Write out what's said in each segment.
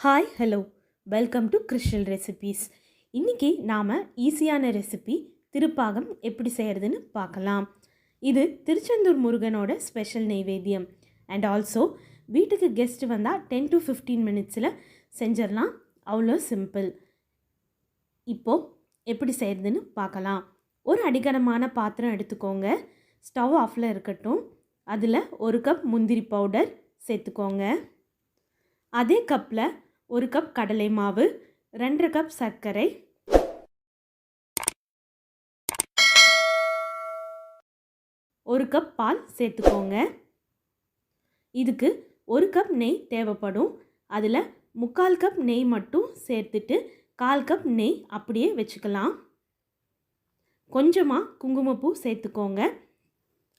Hi hello welcome to crystal recipes. இன்றைக்கி நாம் ஈஸியான ரெசிபி திருப்பாகம் எப்படி செய்கிறதுன்னு பார்க்கலாம். இது திருச்செந்தூர் முருகனோட ஸ்பெஷல் நெய்வேத்தியம். அண்ட் ஆல்சோ வீட்டுக்கு கெஸ்ட் வந்தால் 10 to 15 மினிட்ஸில் செஞ்சிடலாம். அவ்வளோ சிம்பிள். இப்போது எப்படி செய்கிறதுன்னு பார்க்கலாம். ஒரு அடிகனமான பாத்திரம் எடுத்துக்கோங்க. ஸ்டவ் ஆஃபில் இருக்கட்டும். அதில் 1 கப் முந்திரி பவுடர் சேர்த்துக்கோங்க. அதே கப்பில் 1 கப் கடலை மாவு, 2 கப் சர்க்கரை, 1 கப் பால் சேர்த்துக்கோங்க. இதுக்கு 1 கப் நெய் தேவைப்படும். அதில் 3/4 கப் நெய் மட்டும் சேர்த்துட்டு 1/4 கப் நெய் அப்படியே வச்சுக்கலாம். கொஞ்சமாக குங்குமப்பூ சேர்த்துக்கோங்க.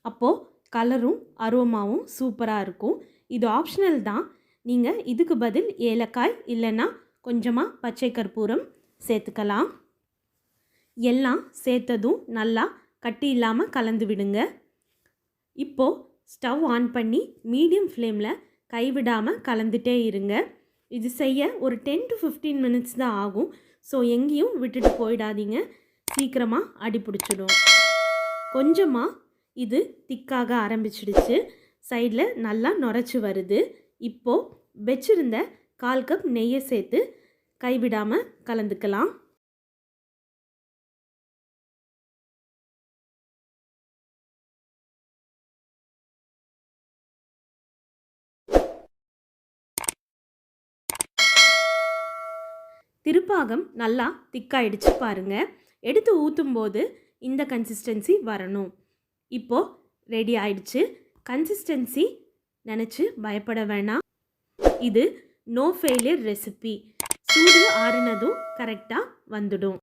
அப்போது கலரும் அரோமாவும் சூப்பராக இருக்கும். இது ஆப்ஷனல் தான். நீங்கள் இதுக்கு பதில் ஏலக்காய் இல்லைன்னா கொஞ்சமாக பச்சை கற்பூரம் சேர்த்துக்கலாம். எல்லாம் சேர்த்ததும் நல்லா கட்டி இல்லாமல் கலந்து விடுங்க. இப்போது ஸ்டவ் ஆன் பண்ணி மீடியம் ஃப்ளேமில் கைவிடாமல் கலந்துட்டே இருங்க. இது செய்ய ஒரு 10 to 15 மினிட்ஸ் தான் ஆகும். ஸோ எங்கேயும் விட்டுட்டு போயிடாதீங்க, சீக்கிரமாக அடி பிடிச்சிடும். கொஞ்சமாக இது திக்காக ஆரம்பிச்சிடுச்சு. சைடில் நல்லா நுரைச்சி வருது. இப்போது வச்சிருந்த 1/4 கப் நெய்யை சேர்த்து கைவிடாமல் கலந்துக்கலாம். திருப்பாகம் நல்லா திக்காயிடுச்சு பாருங்கள். எடுத்து ஊற்றும்போது இந்த கன்சிஸ்டன்சி வரணும். இப்போது ரெடி ஆயிடுச்சு. கன்சிஸ்டன்சி நினச்சி பயப்பட வேணாம். இது நோ ஃபெயிலியர் ரெசிபி. சூடு ஆறுனதும் கரெக்டாக வந்துடும்.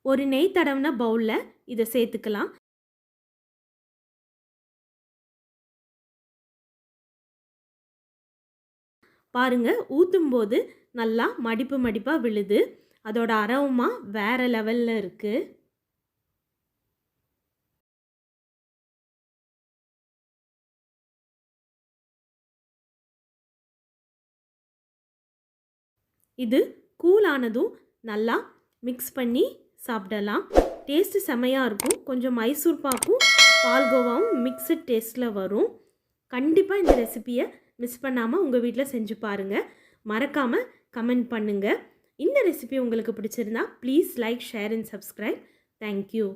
ஒரு நெய் தடவின பவுலில் இதை சேர்த்துக்கலாம். பாருங்கள், ஊற்றும்போது நல்லா மடிப்பு மடிப்பாக விழுது. அதோட அரோமா வேறு லெவலில் இருக்குது. இது கூலானதும் நல்லா மிக்ஸ் பண்ணி சாப்பிடலாம். டேஸ்ட்டு செமையாக இருக்கும். கொஞ்சம் மைசூர் பாக்கும் பால்கோவாவும் மிக்சட் டேஸ்ட்டில் வரும். கண்டிப்பாக இந்த ரெசிபியை மிஸ் பண்ணாமல் உங்கள் வீட்டில் செஞ்சு பாருங்கள். மறக்காமல் கமெண்ட் பண்ணுங்கள். இந்த ரெசிபி உங்களுக்கு பிடிச்சிருந்தா please like, share and subscribe. Thank you.